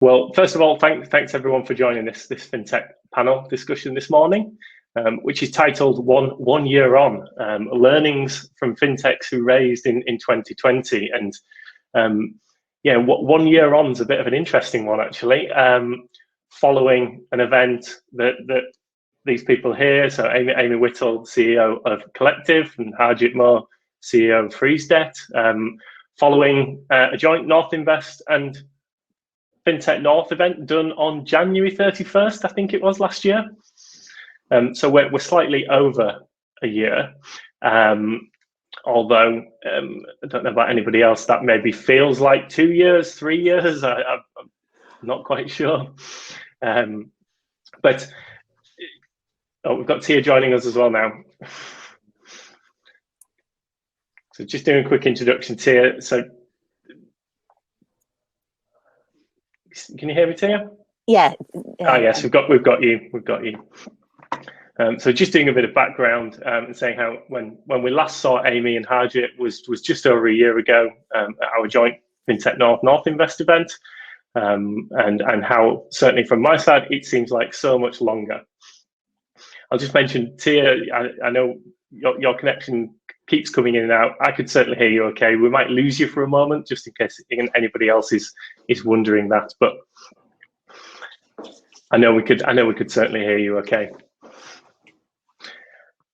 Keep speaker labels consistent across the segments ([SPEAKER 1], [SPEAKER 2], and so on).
[SPEAKER 1] Well, first of all, thanks everyone for joining this FinTech panel discussion this morning, which is titled One Year On, Learnings from Fintechs Who Raised in 2020. And yeah, 1 year on is a bit of an interesting one, actually, following an event that these people here, so Amy Whittle, CEO of Collective, and Harjit Moore, CEO of fundraised, following a joint North Invest and FinTech North event done on January 31st, I think it was last year. So we're slightly over a year, although I don't know about anybody else, that maybe feels like 2 years, 3 years, I'm not quite sure. But we've got Tia joining us as well now. So just doing a quick introduction, Tia. So can you hear me, Tia?
[SPEAKER 2] Yeah.
[SPEAKER 1] Yes, we've got you. So just doing a bit of background and saying how when we last saw Amy and Harjit was just over a year ago at our joint FinTech North Invest event, and how certainly from my side it seems like so much longer. I'll just mention, Tia, I know your connection keeps coming in and out. I could certainly hear you okay. We might lose you for a moment just in case anybody else is wondering that, but I know we could certainly hear you okay.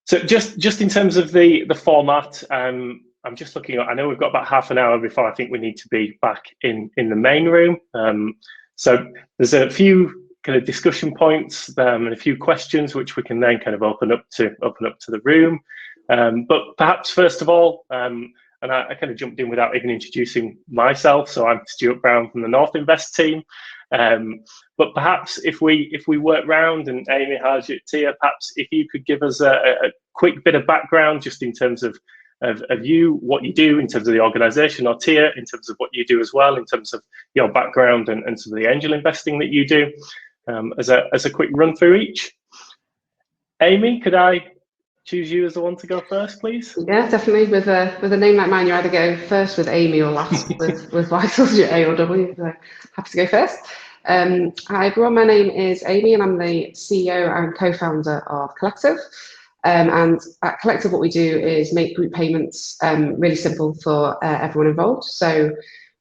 [SPEAKER 1] So just in terms of the format, I'm just looking at, I know we've got about half an hour before I think we need to be back in the main room. So there's a few kind of discussion points and a few questions which we can then kind of open up to the room. But perhaps first of all, and I kind of jumped in without even introducing myself. So I'm Stuart Brown from the North Invest team. But perhaps if we work round, and Amy, Harjit, Tia, perhaps if you could give us a quick bit of background just in terms of you, what you do in terms of the organisation, or Tia in terms of what you do as well in terms of your background and some of the angel investing that you do, as a quick run through each. Amy, could I choose you as the one to go first, please?
[SPEAKER 3] Yeah, definitely. With a name like mine, you either go first with Amy or last with Vitals, you're A or W. So happy to go first. Hi everyone, my name is Amy and I'm the CEO and co-founder of Collective. And at Collective, what we do is make group payments really simple for everyone involved. So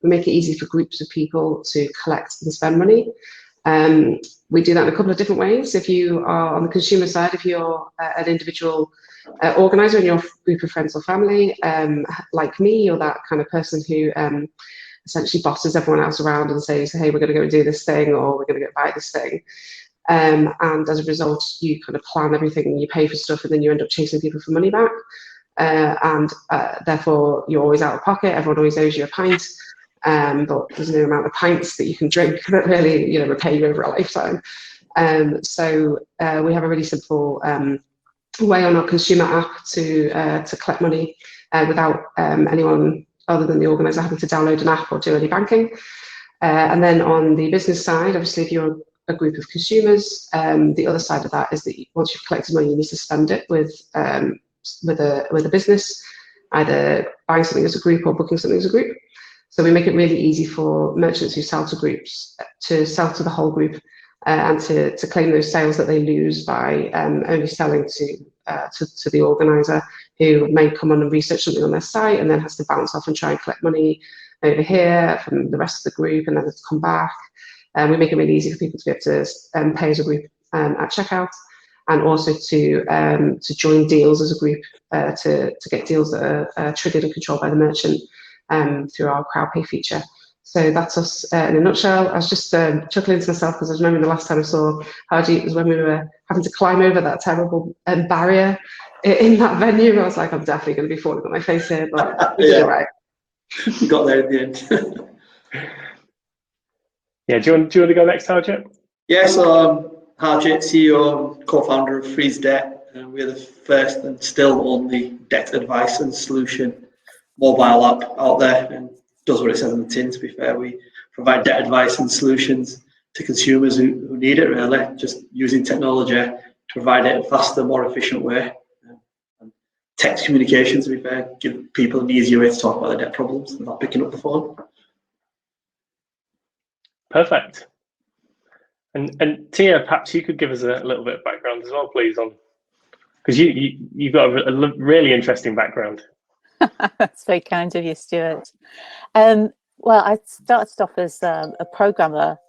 [SPEAKER 3] we make it easy for groups of people to collect and spend money. We do that in a couple of different ways. If you are on the consumer side, if you're an individual organizer in your group of friends or family, like me, you're that kind of person who essentially bosses everyone else around and says, hey, we're going to go and do this thing, or we're going to go buy this thing. And as a result, you kind of plan everything and you pay for stuff, and then you end up chasing people for money back. And therefore, you're always out of pocket. Everyone always owes you a pint. But there's no amount of pints that you can drink that really, repay you over a lifetime. So we have a really simple way on our consumer app to collect money without anyone other than the organizer having to download an app or do any banking. And then on the business side, obviously, if you're a group of consumers, the other side of that is that once you've collected money, you need to spend it with a business, either buying something as a group or booking something as a group. So we make it really easy for merchants who sell to groups to sell to the whole group and to claim those sales that they lose by only selling to the organizer, who may come on and research something on their site and then has to bounce off and try and collect money over here from the rest of the group and then it's come back. We make it really easy for people to be able to pay as a group at checkout, and also to join deals as a group to get deals that are triggered and controlled by the merchant through our CrowdPay feature. So that's us in a nutshell. I was just chuckling to myself because I remember the last time I saw Harjit was when we were having to climb over that terrible barrier in that venue. I was like, I'm definitely going to be falling on my face here, but we did it right.
[SPEAKER 4] We got there in the end.
[SPEAKER 1] Yeah, do you want to go next, Harjit?
[SPEAKER 4] Yeah, so Harjit, CEO and co-founder of fundraised, and we're the first and still only debt advice and solution mobile app out there, and does what it says on the tin. To be fair, we provide debt advice and solutions to consumers who need it, really, just using technology to provide it in a faster, more efficient way. And text communication, to be fair, give people an easier way to talk about their debt problems and not picking up the phone.
[SPEAKER 1] Perfect. And Tia, perhaps you could give us a little bit of background as well, please, on because you've got a really interesting background.
[SPEAKER 2] That's very kind of you, Stuart. Well, I started off as a programmer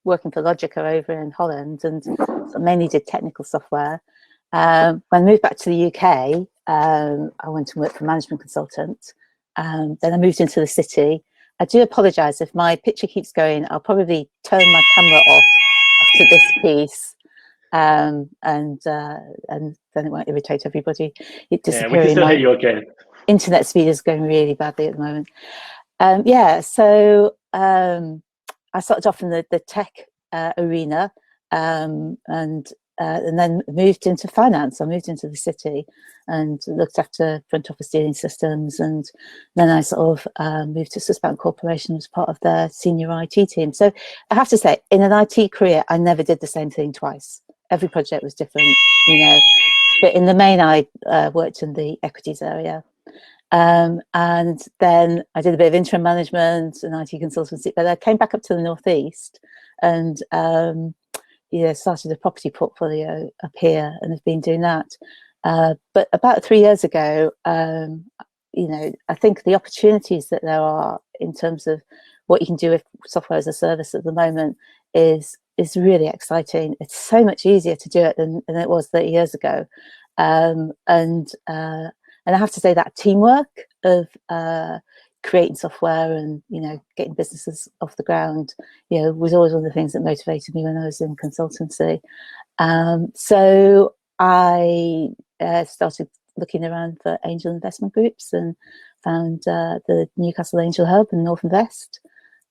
[SPEAKER 2] working for Logica over in Holland, and mainly did technical software. When I moved back to the UK, I went to work for a management consultant. Then I moved into the city. I do apologise if my picture keeps going. I'll probably turn my camera off after this piece, and then it won't irritate everybody. It
[SPEAKER 1] Yeah, we can still hear you okay.
[SPEAKER 2] Internet speed is going really badly at the moment. Yeah, so I started off in the tech arena, and then moved into finance. I moved into the city and looked after front office dealing systems, and then I sort of moved to Suspend Corporation as part of their senior IT team. So I have to say, in an IT career, I never did the same thing twice. Every project was different, you know. But in the main, I worked in the equities area. And then I did a bit of interim management and IT consultancy, but I came back up to the Northeast and started a property portfolio up here and have been doing that. But about 3 years ago, I think the opportunities that there are in terms of what you can do with software as a service at the moment is really exciting. It's so much easier to do it than it was 30 years ago. And I have to say that teamwork of creating software and, getting businesses off the ground, was always one of the things that motivated me when I was in consultancy. So I started looking around for angel investment groups and found the Newcastle Angel Hub and North Invest.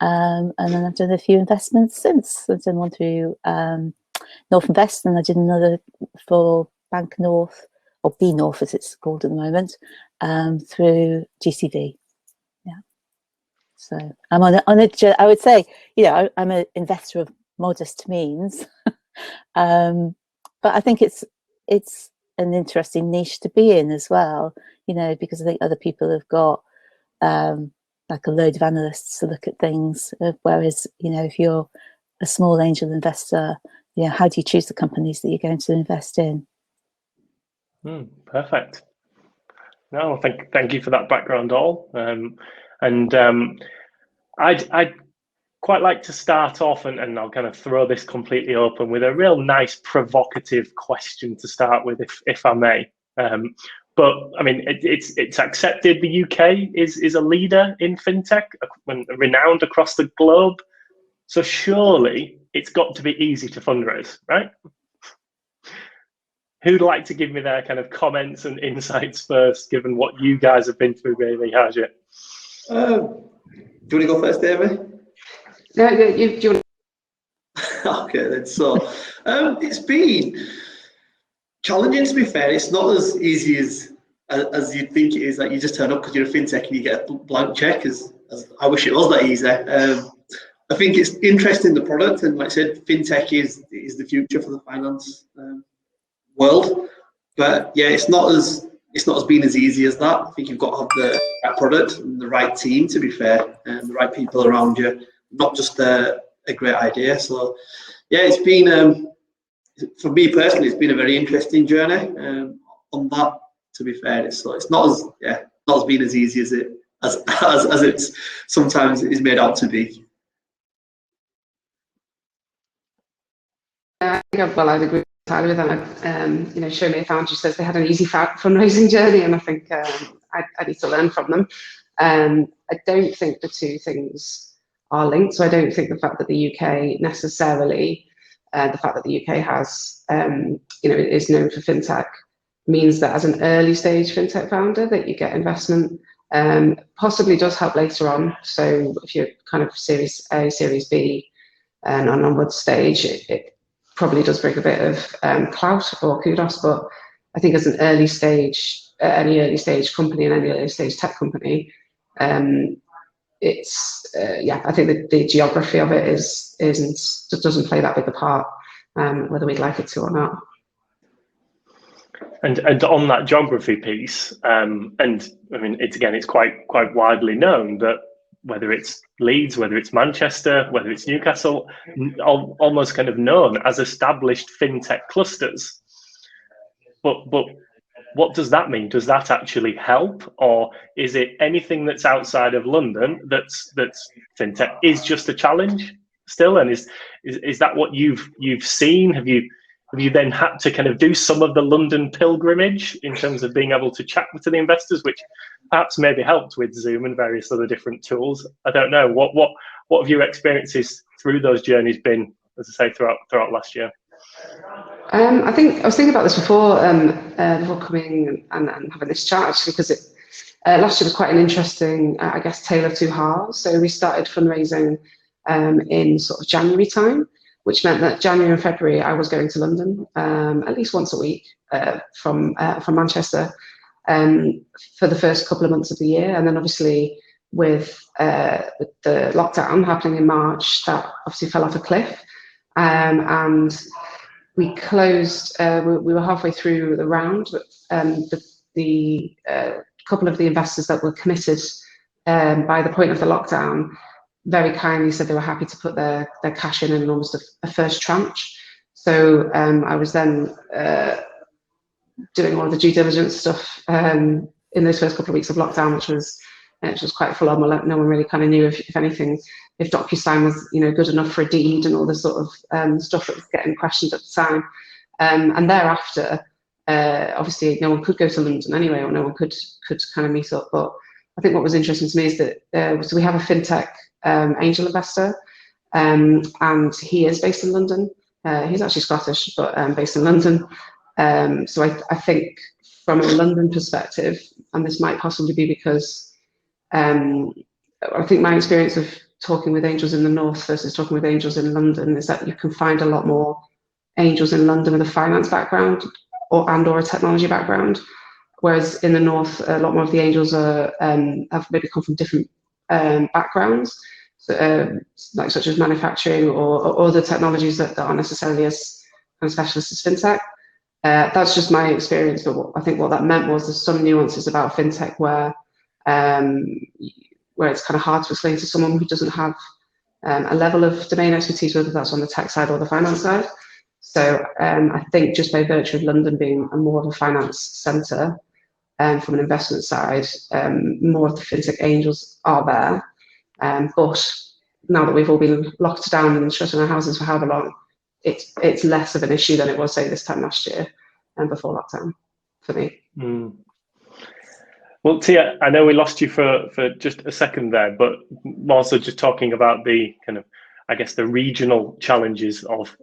[SPEAKER 2] And then I've done a few investments since. I've done one through North Invest, and I did another for Bank North, or B North as it's called at the moment, through GCV. Yeah. So I'm on a I would say, I'm an investor of modest means, but I think it's an interesting niche to be in as well, because I think other people have got like a load of analysts to look at things, whereas, if you're a small angel investor, how do you choose the companies that you're going to invest in?
[SPEAKER 1] Perfect. No, thank you for that background, all. I'd quite like to start off, and I'll kind of throw this completely open with a real nice provocative question to start with, if I may. But I mean, it's accepted the UK is a leader in fintech, renowned across the globe. So surely it's got to be easy to fundraise, right? Who'd like to give me their kind of comments and insights first, given what you guys have been through, really, Harjit?
[SPEAKER 4] Do you want to go first, David?
[SPEAKER 3] No, you
[SPEAKER 4] Okay, then. So it's been challenging, to be fair. It's not as easy as you'd think it is, that you just turn up because you're a fintech and you get a blank check, as I wish it was that easy. I think it's interesting, the product, and like I said, fintech is the future for the finance world. But yeah, it's not as been as easy as that. I think you've got to have the right product and the right team, to be fair, and the right people around you, not just a great idea. So yeah, it's been for me personally, it's been a very interesting journey on that, to be fair. It's not as been as easy as it's sometimes is made out to be.
[SPEAKER 3] I think I'd agree entirely with that. Show Me a Founder says they had an easy fundraising journey, and I think I need to learn from them. I don't think the two things are linked. So I don't think the fact that the UK necessarily, the fact that the UK has, is known for fintech, means that as an early stage fintech founder that you get investment. Possibly does help later on. So if you're kind of Series A, Series B, and on onward stage, it probably does bring a bit of clout or kudos. But I think as an early stage, any early stage company and any early stage tech company, it's I think that the geography of it doesn't play that big a part, whether we'd like it to or not.
[SPEAKER 1] And on that geography piece, and I mean, it's quite widely known that whether it's Leeds, whether it's Manchester, whether it's Newcastle, almost kind of known as established fintech clusters. But what does that mean? Does that actually help, or is it anything that's outside of London that's fintech is just a challenge still? And is that what you've seen? Have you then had to kind of do some of the London pilgrimage in terms of being able to chat to the investors, which perhaps maybe helped with Zoom and various other different tools? I don't know. What have your experiences through those journeys been, as I say, throughout last year?
[SPEAKER 3] I think I was thinking about this before coming and having this chat, actually, because last year was quite an interesting, I guess, tale of two halves. So we started fundraising in sort of January time, which meant that January and February I was going to London at least once a week from Manchester for the first couple of months of the year. And then obviously with the lockdown happening in March, that obviously fell off a cliff. And we closed, we were halfway through the round, but the couple of the investors that were committed by the point of the lockdown very kindly said they were happy to put their cash in almost a first tranche. So I was then doing all the due diligence stuff in those first couple of weeks of lockdown, which was quite full on. No one really kind of knew if anything, if DocuSign was good enough for a deed and all the sort of stuff that was getting questioned at the time. And thereafter, obviously no one could go to London anyway, or no one could kind of meet up. But I think what was interesting to me is that so we have a fintech angel investor, and he is based in London. He's actually Scottish, but based in London. So I think from a London perspective, and this might possibly be because I think my experience of talking with angels in the north versus talking with angels in London is that you can find a lot more angels in London with a finance background or a technology background, whereas in the north a lot more of the angels are have maybe come from different backgrounds, so, like such as manufacturing or other technologies that aren't necessarily as kind of specialist as fintech. That's just my experience, but I think what that meant was there's some nuances about fintech where it's kind of hard to explain to someone who doesn't have a level of domain expertise, whether that's on the tech side or the finance side. So I think just by virtue of London being more of a finance centre from an investment side, more of the fintech angels are there. But now that we've all been locked down and shut in our houses for however long, it's less of an issue than it was, say, this time last year and before lockdown for me.
[SPEAKER 1] Mm. Well, Tia, I know we lost you for just a second there, but also just talking about the kind of, I guess, the regional challenges of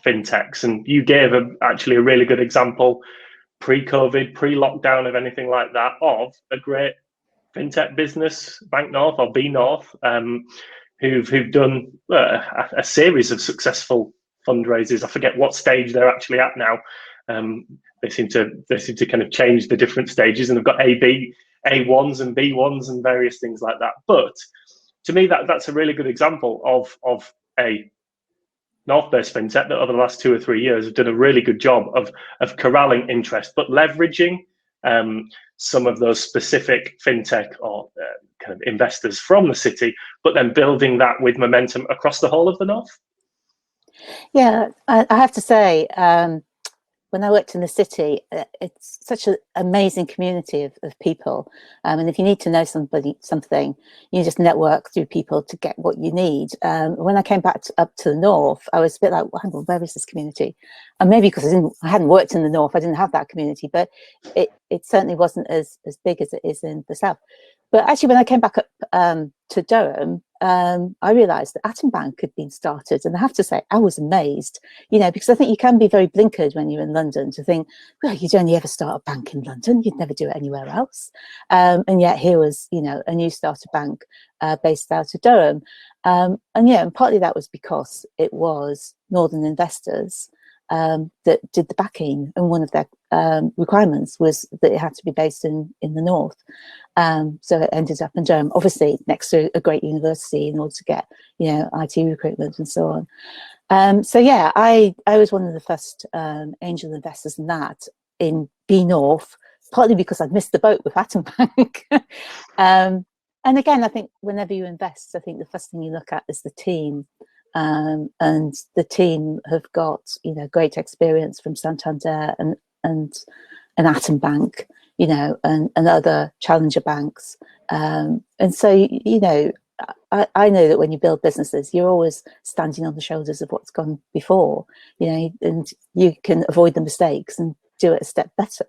[SPEAKER 1] fintechs. And you gave actually a really good example, pre-COVID, pre-lockdown, of anything like that, of a great fintech business, Bank North or B North, who've done a series of successful fundraisers. I forget what stage they're actually at now. They seem to kind of change the different stages, and they've got A1s and B1s and various things like that. But to me, that's a really good example of a North-based fintech that over the last 2 or 3 years have done a really good job of corralling interest, but leveraging some of those specific fintech or kind of investors from the city, but then building that with momentum across the whole of the North.
[SPEAKER 2] Yeah, I have to say, when I worked in the city, it's such an amazing community of people. And if you need to know something, you just network through people to get what you need. When I came back up to the north, I was a bit like, well, hang on, where is this community? And maybe because I hadn't worked in the north, I didn't have that community, but it certainly wasn't as big as it is in the south. But actually, when I came back up to Durham, I realised that Atom Bank had been started, and I have to say I was amazed, because I think you can be very blinkered when you're in London to think, well, you'd only ever start a bank in London, you'd never do it anywhere else, and yet here was a new starter bank based out of Durham, and partly that was because it was Northern investors that did the backing, and one of their requirements was that it had to be based in the north. So it ended up in Durham, obviously next to a great university in order to get, IT recruitment and so on. So yeah, I was one of the first angel investors in that in B North, partly because I'd missed the boat with Atom Bank. And again, I think whenever you invest, I think the first thing you look at is the team. And the team have got, you know, great experience from Santander and Atom Bank, you know, and other challenger banks. And so, you know, I know that when you build businesses, you're always standing on the shoulders of what's gone before, you know, and you can avoid the mistakes and do it a step better.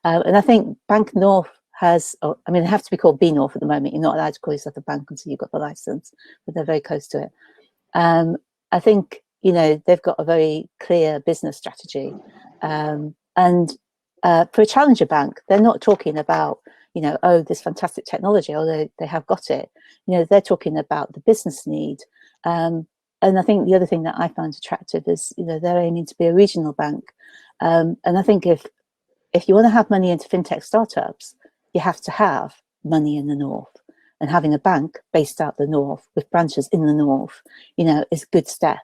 [SPEAKER 2] And I think Bank North has, I mean, they have to be called B North at the moment. You're not allowed to call yourself a bank until you've got the license, but they're very close to it. I think, you know, they've got a very clear business strategy. And for a challenger bank, they're not talking about, you know, oh, this fantastic technology, although they have got it. You know, they're talking about the business need. And I think the other thing that I found attractive is, you know, they're aiming to be a regional bank. And I think if you want to have money into fintech startups, you have to have money in the north. And having a bank based out the north with branches in the north, you know, is a good step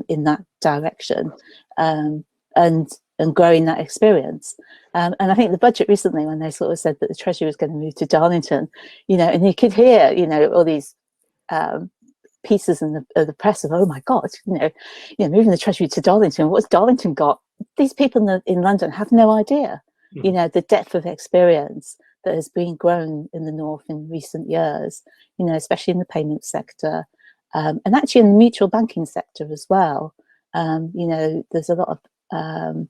[SPEAKER 2] in that direction, and growing that experience. And I think the budget recently, when they sort of said that the Treasury was going to move to Darlington, you know, and you could hear, you know, all these pieces in the press of, oh my God, you know, moving the Treasury to Darlington, what's Darlington got? These people in London have no idea, you know, the depth of experience that has been grown in the north in recent years, you know, especially in the payments sector, and actually in the mutual banking sector as well. You know, there's a lot of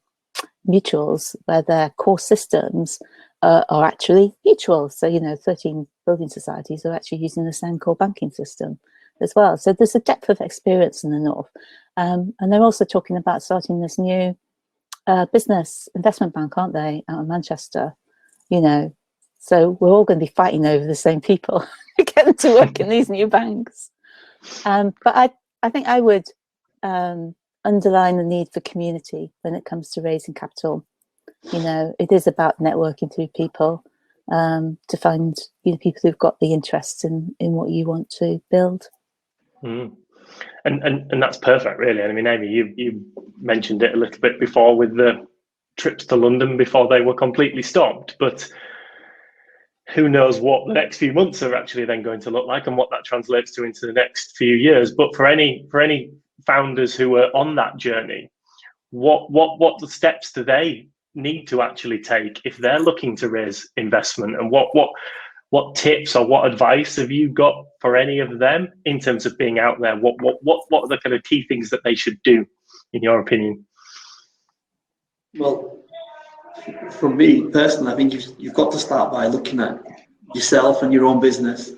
[SPEAKER 2] mutuals where their core systems are actually mutual. So, you know, 13 building societies are actually using the same core banking system as well. So there's a depth of experience in the north. And they're also talking about starting this new business investment bank, aren't they, out of Manchester, you know. So we're all going to be fighting over the same people to get them to work in these new banks. But I think I would underline the need for community when it comes to raising capital. You know, it is about networking through people to find, you know, people who've got the interests in what you want to build.
[SPEAKER 1] And that's perfect, really. I mean, Amy, you mentioned it a little bit before with the trips to London before they were completely stopped, but who knows what the next few months are actually then going to look like and what that translates to into the next few years. But for any founders who are on that journey, what the steps do they need to actually take if they're looking to raise investment, and what tips or what advice have you got for any of them in terms of being out there? What are the kind of key things that they should do, in your opinion?
[SPEAKER 4] Well, from me personally, I think you've got to start by looking at yourself and your own business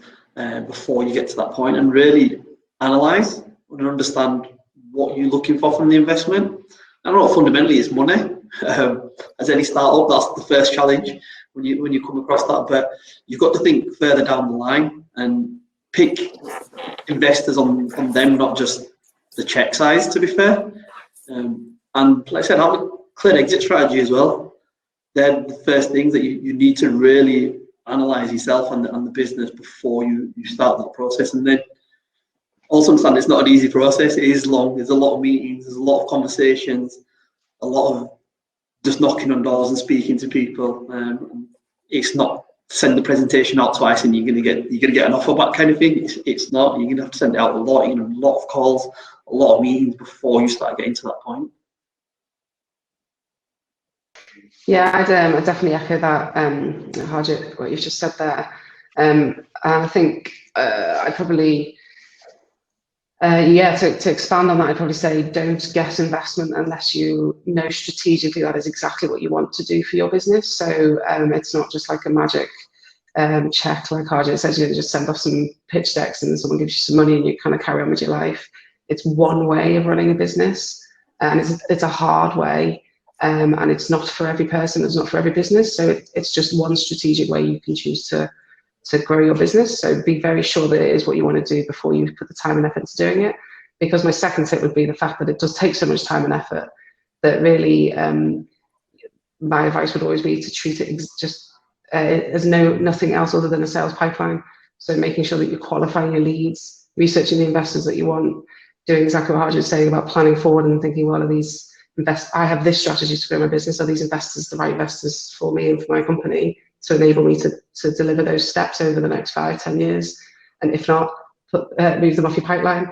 [SPEAKER 4] before you get to that point, and really analyze and understand what you're looking for from the investment. I know fundamentally it's money. As any startup, that's the first challenge when you come across that. But you've got to think further down the line and pick investors on them, not just the check size, to be fair. And like I said, have a clear exit strategy as well. They're the first things that you need to really analyze yourself and the business before you start that process. And then also understand it's not an easy process. It is long. There's a lot of meetings. There's a lot of conversations. A lot of just knocking on doors and speaking to people. It's not send the presentation out twice and you're gonna get an offer back kind of thing. It's not. You're gonna have to send it out a lot. You're gonna have a lot of calls, a lot of meetings before you start getting to that point.
[SPEAKER 3] Yeah, I'd definitely echo that, Harjit, what you've just said there. I think I'd probably, to expand on that, I'd probably say don't get investment unless you know strategically that is exactly what you want to do for your business. So it's not just like a magic check, like Harjit says, you just send off some pitch decks and someone gives you some money and you kind of carry on with your life. It's one way of running a business, and it's a hard way. And it's not for every person, it's not for every business. So it's just one strategic way you can choose to grow your business. So be very sure that it is what you want to do before you put the time and effort into doing it. Because my second tip would be the fact that it does take so much time and effort that really my advice would always be to treat it as nothing else other than a sales pipeline. So making sure that you're qualifying your leads, researching the investors that you want, doing exactly what Harjit was saying about planning forward and thinking, well, are these I have this strategy to grow my business. Are these investors the right investors for me and for my company? to enable me to deliver those steps over the next 5-10 years, and if not, move them off your pipeline,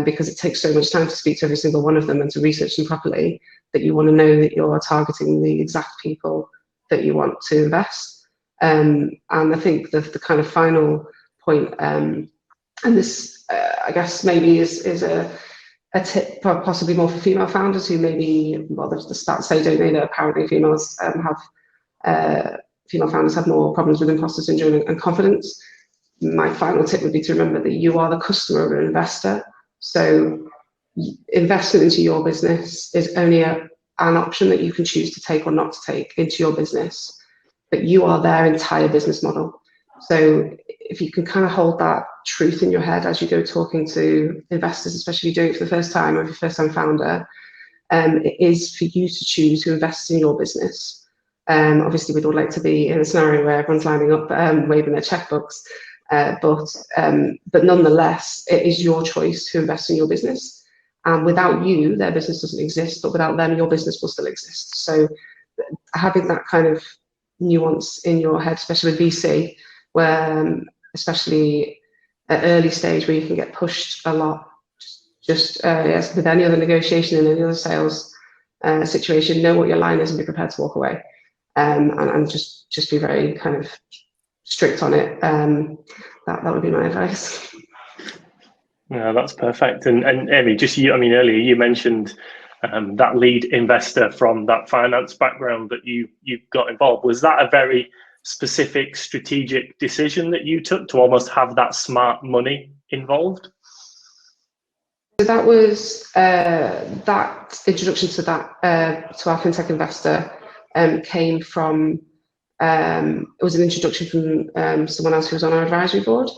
[SPEAKER 3] because it takes so much time to speak to every single one of them and to research them properly, that you want to know that you're targeting the exact people that you want to invest. And I think the kind of final point, and this I guess maybe is a tip possibly more for female founders who maybe, well, the stats say, don't they, that apparently female founders have more problems with imposter syndrome and confidence. My final tip would be to remember that you are the customer or an investor. So investment into your business is only an option that you can choose to take or not to take into your business, but you are their entire business model. So if you can kind of hold that truth in your head as you go talking to investors, especially if you're doing it for the first time or if you're a first-time founder, it is for you to choose who invests in your business. Obviously, we'd all like to be in a scenario where everyone's lining up, waving their checkbooks, but nonetheless, it is your choice to invest in your business. And without you, their business doesn't exist, but without them, your business will still exist. So having that kind of nuance in your head, especially with VC, where especially at early stage where you can get pushed a lot, just yes, with any other negotiation and any other sales situation, know what your line is and be prepared to walk away, and just be very kind of strict on it. That would be my advice.
[SPEAKER 1] Yeah, that's perfect. And Amy, earlier you mentioned that lead investor from that finance background that you got involved. Was that a very specific strategic decision that you took to almost have that smart money involved?
[SPEAKER 3] So that was that introduction to that to our fintech investor came from it was an introduction from someone else who was on our advisory board.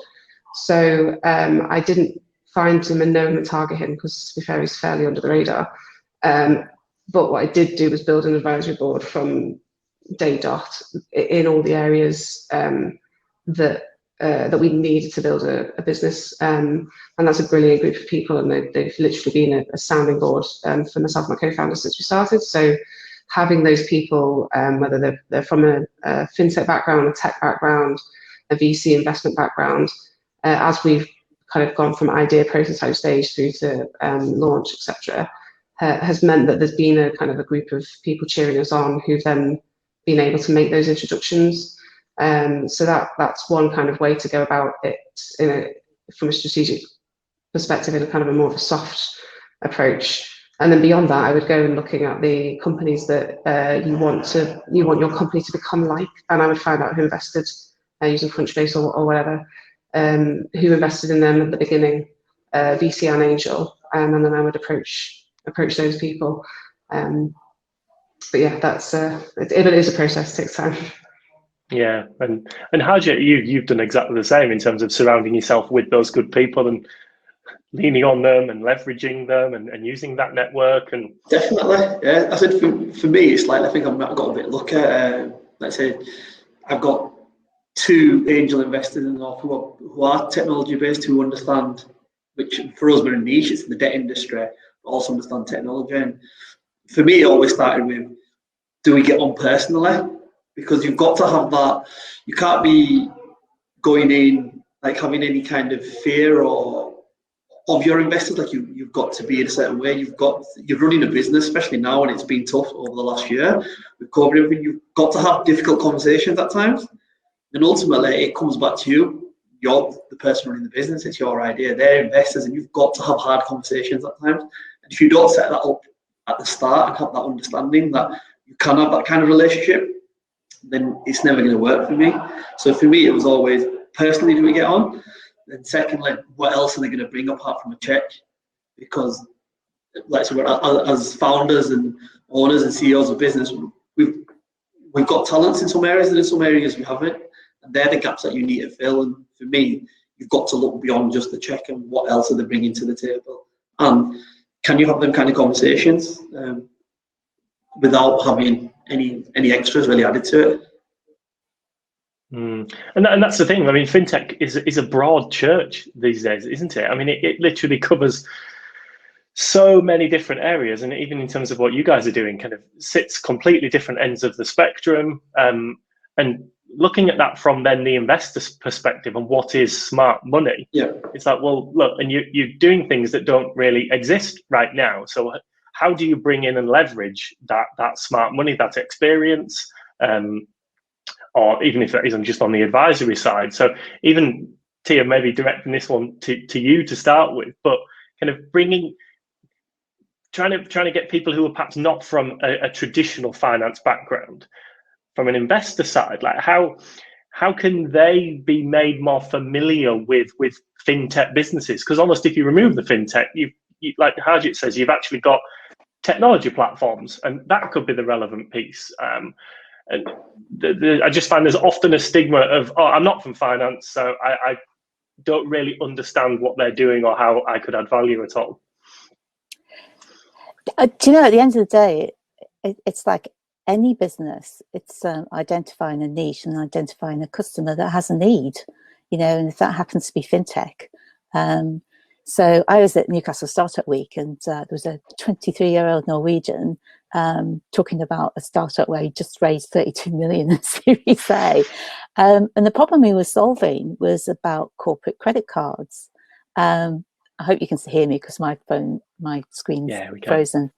[SPEAKER 3] So I didn't find him and know him and target him because, to be fair, he's fairly under the radar. But what I did do was build an advisory board from day dot in all the areas that we needed to build a business. And that's a brilliant group of people, and they've literally been a sounding board for myself and my co-founder since we started. So having those people, whether they're from a fintech background, a tech background, a VC investment background, as we've kind of gone from idea prototype stage through to launch, etc., has meant that there's been a kind of a group of people cheering us on who've then been able to make those introductions. So that's one kind of way to go about it from a strategic perspective, in a kind of a more of a soft approach. And then beyond that, I would go and looking at the companies that you want your company to become like, and I would find out who invested using Crunchbase or whatever, who invested in them at the beginning, VC and angel, and then I would approach those people. But yeah, that's it is a process, it takes time.
[SPEAKER 1] Yeah, and how do you've done exactly the same in terms of surrounding yourself with those good people and leaning on them and leveraging them and using that network. And
[SPEAKER 4] definitely, yeah. I said for me, it's like I think I've got a bit lucky. Let's say I've got 2 angel investors in the north who are technology based, who understand, which for us we're a niche, it's in the debt industry, but also understand technology. And for me, it always started with, do we get on personally? Because you've got to have that. You can't be going in like having any kind of fear or of your investors. Like you've got to be in a certain way. You're running a business, especially now when it's been tough over the last year with COVID and everything. You've got to have difficult conversations at times, and ultimately it comes back to you. You're the person running the business. It's your idea. They're investors, and you've got to have hard conversations at times. And if you don't set that up at the start and have that understanding that you can have that kind of relationship, then it's never going to work for me. So for me, it was always, personally, do we get on? And secondly, what else are they going to bring apart from a check? Because like, so as founders and owners and CEOs of business, we've got talents in some areas, and in some areas we haven't. And they're the gaps that you need to fill. And for me, you've got to look beyond just the check and what else are they bringing to the table. And can you have them kind of conversations without having any extras really added to it?
[SPEAKER 1] And that's the thing. I mean, fintech is a broad church these days, isn't it? I mean, it literally covers so many different areas, and even in terms of what you guys are doing, kind of sits completely different ends of the spectrum. And looking at that from then the investor's perspective and what is smart money, it's like, well, look, and you're doing things that don't really exist right now. So how do you bring in and leverage that smart money, that experience, or even if that isn't just on the advisory side? So even Tia, maybe directing this one to you to start with, but kind of trying to get people who are perhaps not from a traditional finance background, from an investor side, like how can they be made more familiar with fintech businesses? Because almost if you remove the fintech, you like Harjit says, you've actually got technology platforms, and that could be the relevant piece. And I just find there's often a stigma of, oh, I'm not from finance, so I don't really understand what they're doing or how I could add value at all.
[SPEAKER 2] Do you know, at the end of the day, it's like any business, it's identifying a niche and identifying a customer that has a need, you know, and if that happens to be fintech. So I was at Newcastle Startup Week, and there was a 23-year-old Norwegian talking about a startup where he just raised 32 million in Series A. And the problem he was solving was about corporate credit cards. I hope you can hear me because my screen's frozen.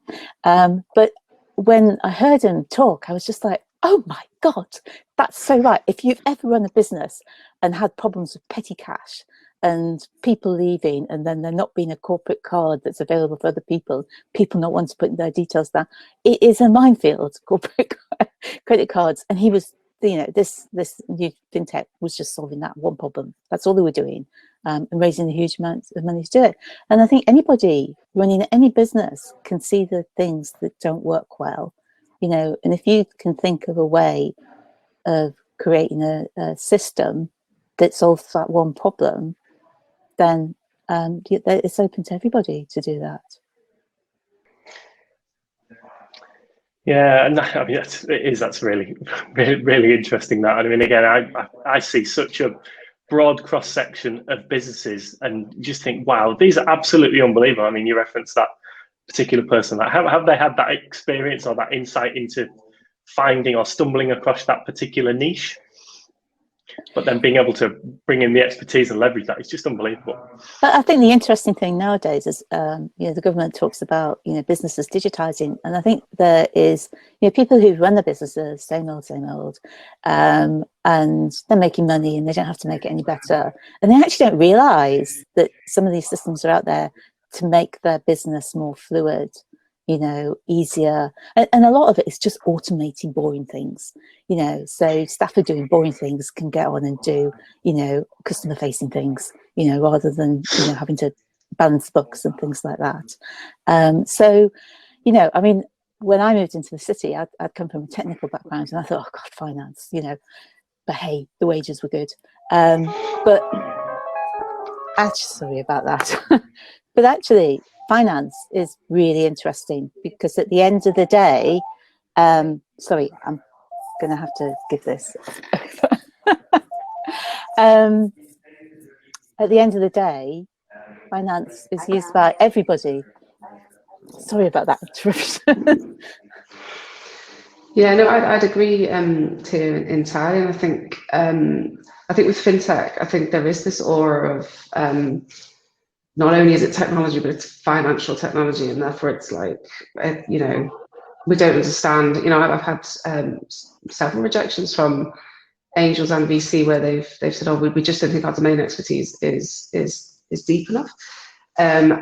[SPEAKER 2] But when I heard him talk, I was just like, oh my God, that's so right. If you've ever run a business and had problems with petty cash and people leaving and then there not being a corporate card that's available for other people not wanting to put their details down, it is a minefield, corporate credit cards. And he was, you know, this new fintech was just solving that one problem. That's all they were doing, and raising a huge amount of money to do it. And I think anybody running any business can see the things that don't work well, you know, and if you can think of a way of creating a system that solves that one problem, then it's open to everybody to do that.
[SPEAKER 1] Yeah, and I mean that's really interesting. That, I mean, again, I see such a broad cross section of businesses, and just think, wow, these are absolutely unbelievable. I mean, you referenced that particular person. Like, have they had that experience or that insight into finding or stumbling across that particular niche? But then being able to bring in the expertise and leverage that is just unbelievable.
[SPEAKER 2] But I think the interesting thing nowadays is, you know, the government talks about, you know, businesses digitizing, and I think there is, you know, people who run the businesses, same old, and they're making money and they don't have to make it any better, and they actually don't realize that some of these systems are out there to make their business more fluid, you know, easier, and a lot of it is just automating boring things, you know, so staff who are doing boring things can get on and do, you know, customer facing things, you know, rather than, you know, having to balance books and things like that. So, you know, I mean, when I moved into the city, I'd come from a technical background, and I thought, oh God, finance, you know, but hey, the wages were good. But actually, sorry about that. But actually, finance is really interesting, because at the end of the day, sorry, I'm going to have to give this. At the end of the day, finance is used by everybody. Sorry about that interruption.
[SPEAKER 3] Yeah, no, I'd agree to entirely. And I think with fintech, I think there is this aura of not only is it technology, but it's financial technology, and therefore it's like, you know, we don't understand. You know, I've had several rejections from angels and VC where they've said, oh, we just don't think our domain expertise is deep enough. And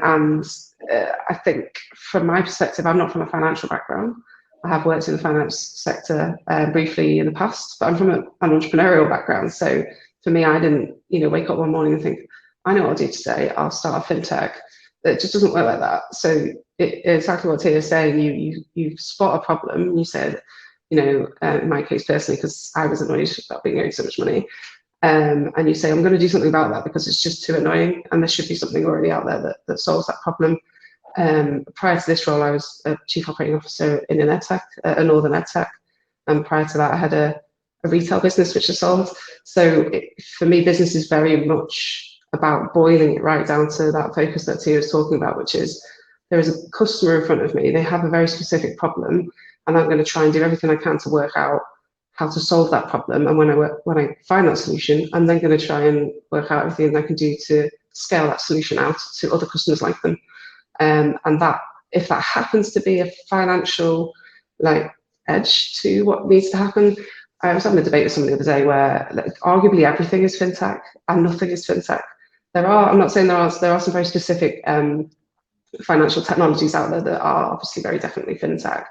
[SPEAKER 3] I think from my perspective, I'm not from a financial background. I have worked in the finance sector briefly in the past, but I'm from an entrepreneurial background. So for me, I didn't, you know, wake up one morning and think, I know what I'll do today, I'll start a fintech. It just doesn't work like that. So exactly what Tia is saying, you spot a problem, and you said, you know, in my case personally, because I was annoyed about being owed so much money, and you say, I'm going to do something about that because it's just too annoying, and there should be something already out there that solves that problem. Prior to this role, I was a chief operating officer in an edtech, a northern edtech, and prior to that, I had a retail business which I sold. So for me, business is very much about boiling it right down to that focus that Tia was talking about, which is there is a customer in front of me, they have a very specific problem, and I'm going to try and do everything I can to work out how to solve that problem. And when I find that solution, I'm then going to try and work out everything I can do to scale that solution out to other customers like them. And that, if that happens to be a financial edge to what needs to happen. I was having a debate with someone the other day where arguably everything is fintech and nothing is fintech. I'm not saying there are some very specific financial technologies out there that are obviously very definitely fintech,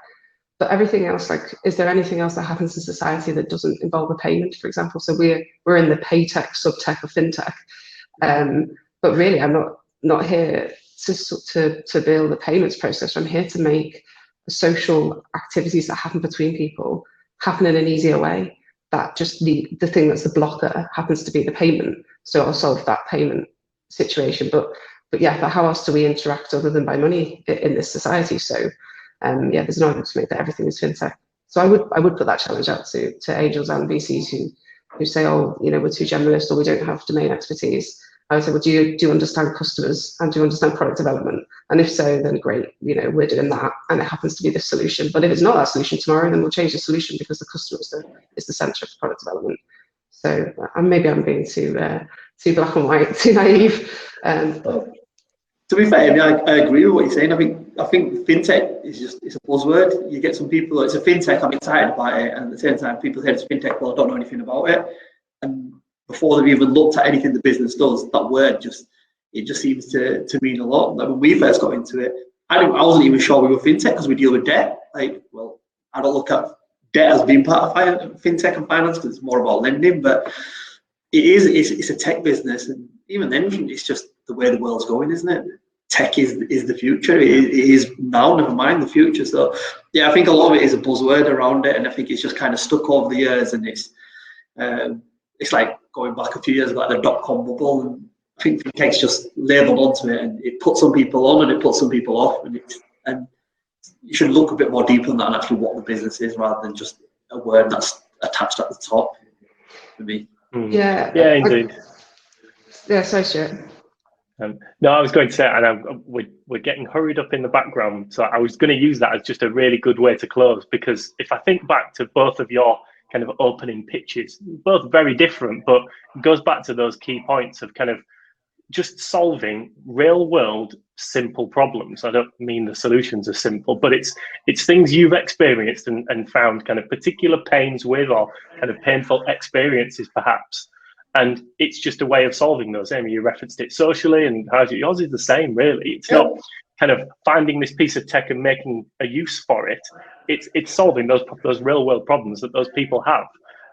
[SPEAKER 3] but everything else, is there anything else that happens in society that doesn't involve a payment, for example? So we're in the paytech subtech of fintech, but really I'm not here to build a payments process. I'm here to make the social activities that happen between people happen in an easier way. That just the thing that's the blocker happens to be the payment. So I'll solve that payment situation. But how else do we interact other than by money in this society? So there's an argument to make that everything is fintech. So I would put that challenge out to angels and VCs who say, oh, we're too generalist or we don't have domain expertise. I would say, well, do you understand customers and do you understand product development? And if so, then great, we're doing that and it happens to be the solution. But if it's not that solution tomorrow, then we'll change the solution because the customer is the center of the product development. So maybe I'm being too black and white, too naive.
[SPEAKER 4] To be fair, I agree with what you're saying. I think fintech it's a buzzword. You get some people, it's a fintech, I'm excited about it, and at the same time, people say it's fintech, well, I don't know anything about it. And before they've even looked at anything the business does, that word just seems to mean a lot. Like when we first got into it, I wasn't even sure we were fintech because we deal with debt. I don't look at debt as being part of fintech and finance because it's more about lending, but it's a tech business, and even then, it's just the way the world's going, isn't it? Tech is the future. It is now, never mind the future. So yeah, I think a lot of it is a buzzword around it, and I think it's just kind of stuck over the years, and it's like going back a few years, like the dot-com bubble, and I think fintech's just labelled onto it, and it puts some people on and it puts some people off, and you should look a bit more deeper on that and actually what the business is rather than just a word that's attached at the top for me.
[SPEAKER 3] Yeah,
[SPEAKER 1] indeed.
[SPEAKER 3] So sure.
[SPEAKER 1] No, I was going to say, and we're getting hurried up in the background, so I was going to use that as just a really good way to close, because if I think back to both of your kind of opening pitches, both very different, but it goes back to those key points of kind of just solving real world simple problems. I don't mean the solutions are simple, but it's things you've experienced and found kind of particular pains with, or kind of painful experiences perhaps. And it's just a way of solving those. Amy, you referenced it socially, and yours is the same, really. It's not kind of finding this piece of tech and making a use for it. It's solving those real world problems that those people have.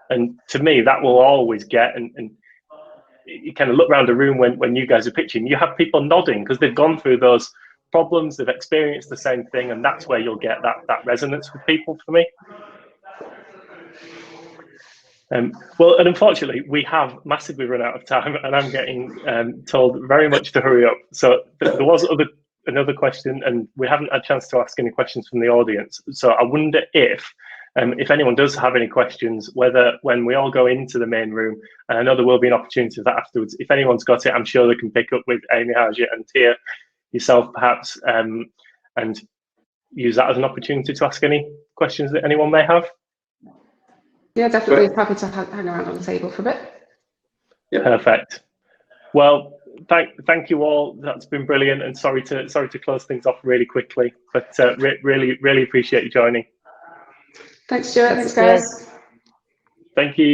[SPEAKER 1] And to me, that will always get, and you kind of look around the room when you guys are pitching, you have people nodding because they've gone through those problems, they've experienced the same thing, and that's where you'll get that resonance with people, for me. Well, and unfortunately, we have massively run out of time, and I'm getting told very much to hurry up. So there was another question, and we haven't had a chance to ask any questions from the audience. So I wonder if anyone does have any questions, whether when we all go into the main room, and I know there will be an opportunity for that afterwards, if anyone's got it, I'm sure they can pick up with Amy, Harjit, and Tia, yourself perhaps, and use that as an opportunity to ask any questions that anyone may have.
[SPEAKER 3] Yeah, definitely happy to hang around on the table for a bit.
[SPEAKER 1] Yeah. Perfect. Well, thank you all. That's been brilliant, and sorry to close things off really quickly, but really appreciate you joining.
[SPEAKER 3] Thanks, Stuart. Thanks, guys.
[SPEAKER 1] Thank you.